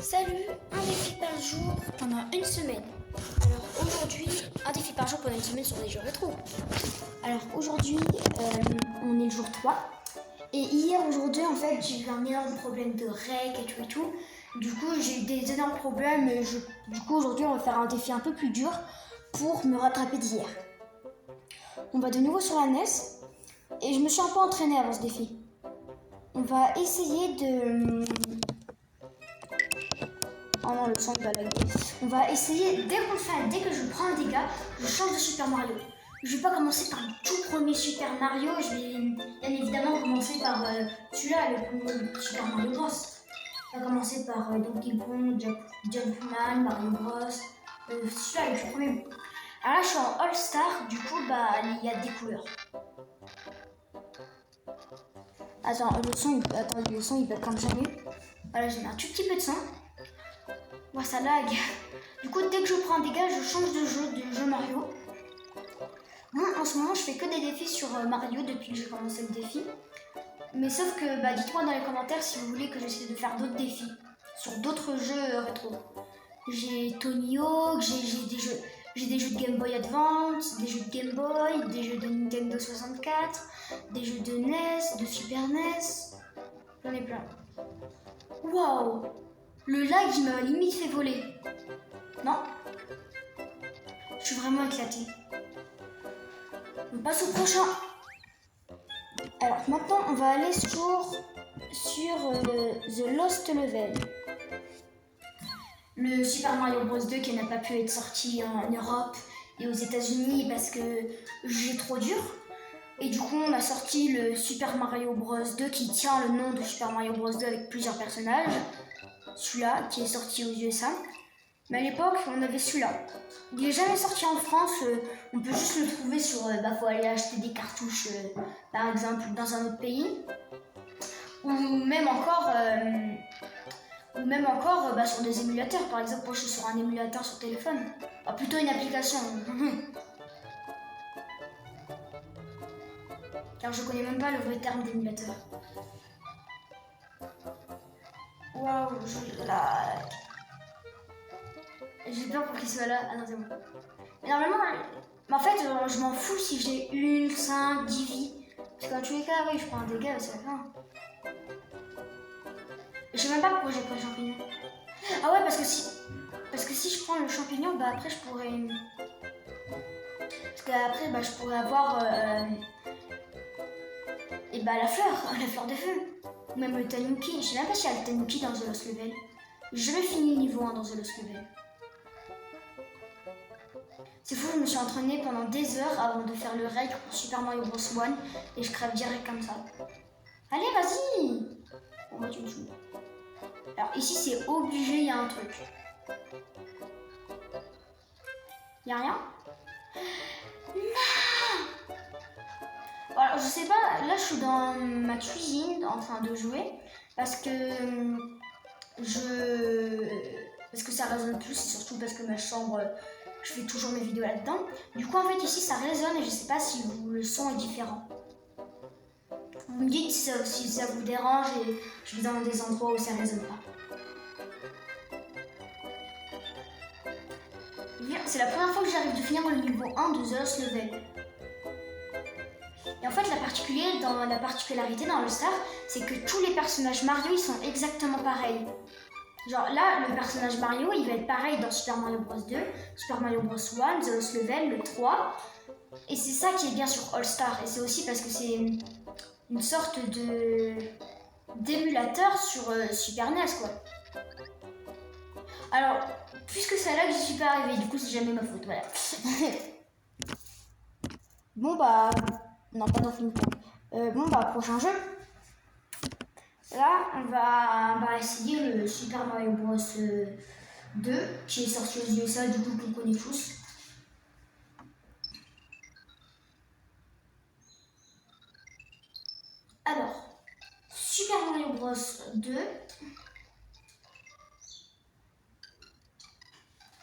Salut, un défi par jour pendant une semaine. Alors aujourd'hui, un défi par jour pendant une semaine sur des jeux rétro. Alors aujourd'hui, on est le jour 3. Et hier, aujourd'hui, en fait, j'ai eu un énorme problème de règles et tout. Du coup, j'ai eu des énormes problèmes. Et du coup, aujourd'hui, on va faire un défi un peu plus dur pour me rattraper d'hier. On va de nouveau sur la NES. Et je me suis un peu entraînée avant ce défi. On va essayer de... Oh non, le son il va laguer. On va essayer, dès que je prends un dégât, je change de Super Mario. Je vais pas commencer par le tout premier Super Mario, je vais bien évidemment commencer par celui-là, le premier Super Mario Bros. On va commencer par Donkey Kong, Jumpman, Mario Bros. Celui-là, le tout premier. Alors là, je suis en All Star, du coup, il y a des couleurs. Attends, le son il va comme jamais. Voilà, j'ai mis un tout petit peu de son. Ouais, ça lag. Du coup, dès que je prends un dégât, je change de jeu Mario. Moi, en ce moment, je fais que des défis sur Mario depuis que j'ai commencé le défi. Mais sauf que, dites-moi dans les commentaires si vous voulez que j'essaie de faire d'autres défis sur d'autres jeux rétro. J'ai Tony Hawk, j'ai des jeux de Game Boy Advance, des jeux de Game Boy, des jeux de Nintendo 64, des jeux de NES, de Super NES. J'en ai plein. Waouh! Le lag, il m'a limite fait voler. Non? Je suis vraiment éclatée. On passe au prochain. Alors maintenant, on va aller sur The Lost Level. Le Super Mario Bros 2 qui n'a pas pu être sorti en Europe et aux États-Unis parce que j'ai trop dur. Et du coup, on a sorti le Super Mario Bros 2 qui tient le nom de Super Mario Bros 2 avec plusieurs personnages. Celui-là qui est sorti aux USA. Mais à l'époque, on avait celui-là. Il n'est jamais sorti en France, on peut juste le trouver sur... faut aller acheter des cartouches, par exemple, dans un autre pays. Ou même encore, sur des émulateurs. Par exemple, moi je suis sur un émulateur sur téléphone. Plutôt une application. Car je connais même pas le vrai terme d'émulateur. Waouh, je lag. J'ai peur pour qu'il soit là. Ah non, c'est bon. Mais normalement, en fait, je m'en fous si j'ai 1, 5, 10 vies. Parce qu'en tous les cas, oui, je prends un dégât, c'est la fin. Je sais même pas pourquoi j'ai pris le champignon. Ah ouais, parce que si je prends le champignon, après je pourrais... Parce qu'après, je pourrais avoir... la fleur de feu. Ou même le tanuki. Je sais même pas s'il y a le tanuki dans The Lost Level. J'ai jamais fini le niveau 1 dans The Lost Level. C'est fou, je me suis entraînée pendant des heures avant de faire le raid pour Super Mario Bros 1 et je crève direct comme ça. Allez, vas-y! Bon, tu me saoules. Alors ici, c'est obligé, il y a un truc. Il y a rien? Non! Alors, je sais pas, là je suis dans ma cuisine en train de jouer parce que ça résonne plus, et surtout parce que ma chambre, je fais toujours mes vidéos là-dedans. Du coup, en fait, ici ça résonne et je sais pas si le son est différent. Vous me dites si ça vous dérange et je vais dans des endroits où ça résonne pas. C'est la première fois que j'arrive de finir le niveau 1 de The Lost Level. Et en fait, la particularité dans le Star, c'est que tous les personnages Mario, ils sont exactement pareils. Genre là, le personnage Mario, il va être pareil dans Super Mario Bros 2, Super Mario Bros 1, The Lost Level, le 3. Et c'est ça qui est bien sur All Star. Et c'est aussi parce que c'est une sorte d'émulateur sur Super NES, quoi. Alors, puisque c'est là que j'y suis pas arrivée, du coup, c'est jamais ma faute, voilà. Bon, non, pas dans Film. Prochain jeu. Là, on va essayer le Super Mario Bros 2, qui est sorti aux USA, du coup, qu'on connaît tous. Alors, Super Mario Bros 2.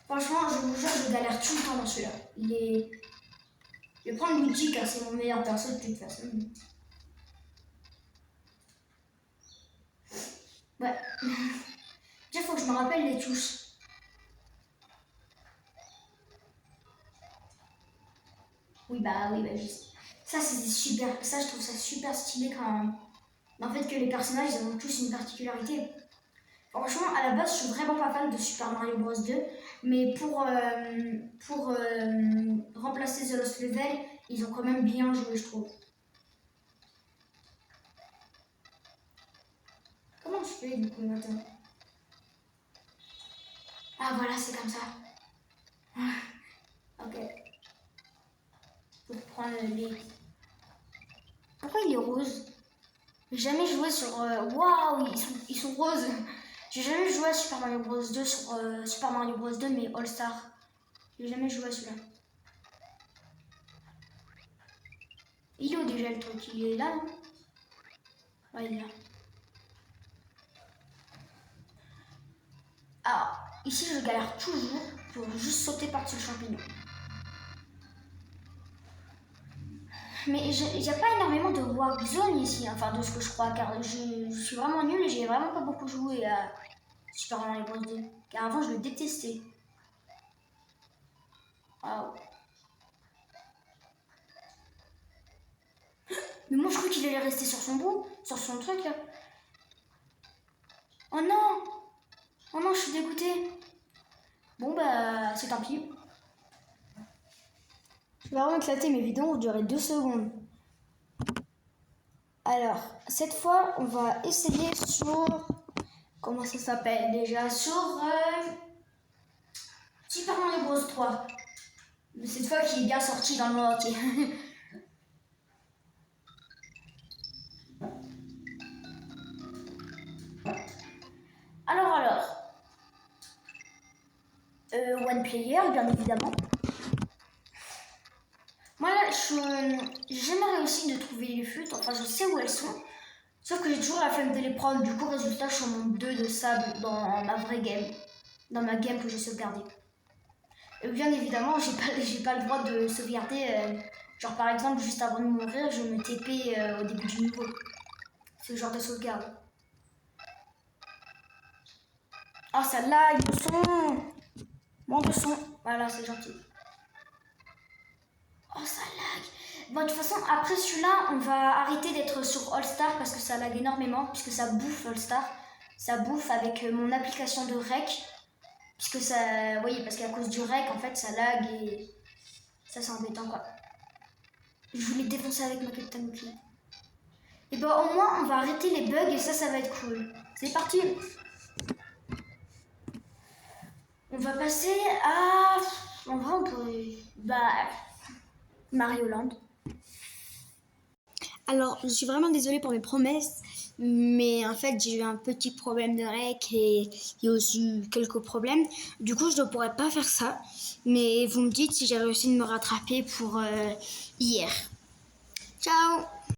Franchement, je vous jure, je galère tout le temps dans celui-là. Je vais prendre Luigi car c'est mon meilleur perso de toute façon. Ouais. Déjà, faut que je me rappelle les touches. Oui, bah, juste. Ça, c'est super. Ça, je trouve ça super stylé quand. En fait, que les personnages, ils ont tous une particularité. Franchement, à la base, je suis vraiment pas fan de Super Mario Bros 2, mais pour remplacer The Lost Level, ils ont quand même bien joué, je trouve. Comment je fais du coup maintenant? Ah voilà, c'est comme ça. Ok. Pour prendre les. Pourquoi il est rose? J'ai jamais joué sur. Waouh, ils sont roses. J'ai jamais joué à Super Mario Bros 2 sur Super Mario Bros 2, mais All Star. J'ai jamais joué à celui-là. Il est où déjà le truc? Il est là, non? Ouais, il est là. Alors, ici, je galère toujours pour juste sauter par-dessus le champignon. Mais il n'y a pas énormément de warp zone ici, hein, enfin de ce que je crois, car je suis vraiment nulle et j'ai vraiment pas beaucoup joué à Super Mario Bros 2. Car avant, je le détestais. Waouh. Mais moi, je crois qu'il allait rester sur son bout, sur son truc là. Oh non! Oh non, je suis dégoûtée. Bon, bah, c'est tant pis. Je vais vraiment éclater, mes vidéos vont durer 2 secondes. Alors, cette fois, on va essayer sur... Comment ça s'appelle déjà? Sur Super Mario Bros 3. Mais cette fois qui est bien sorti dans le monde entier. Alors. One player, bien évidemment. Moi là, j'ai jamais réussi de trouver les flûtes, enfin je sais où elles sont. Sauf que j'ai toujours la flemme de les prendre, du coup résultat je suis en monde 2 de sable dans ma vraie game. Dans ma game que j'ai sauvegardée. Et bien évidemment, j'ai pas le droit de sauvegarder. Genre par exemple, juste avant de mourir, je me TP au début du niveau. C'est le genre de sauvegarde. Ah, ça lag le son. Moins de son. Voilà, c'est gentil. Oh, ça lag. Bon, de toute façon, après celui-là, on va arrêter d'être sur All Star parce que ça lag énormément, puisque ça bouffe All Star. Ça bouffe avec mon application de rec. Puisque ça. Oui, parce qu'à cause du rec, en fait, ça lag et. Ça, c'est embêtant, quoi. Je voulais défoncer avec ma Captain Mookie. Et bah, au moins, on va arrêter les bugs et ça va être cool. C'est parti! On va passer à. En vrai, on pourrait. Bah. Mario Land. Alors, je suis vraiment désolée pour mes promesses, mais en fait, j'ai eu un petit problème de rec et il y a aussi eu quelques problèmes. Du coup, je ne pourrais pas faire ça, mais vous me dites si j'ai réussi de me rattraper pour hier. Ciao!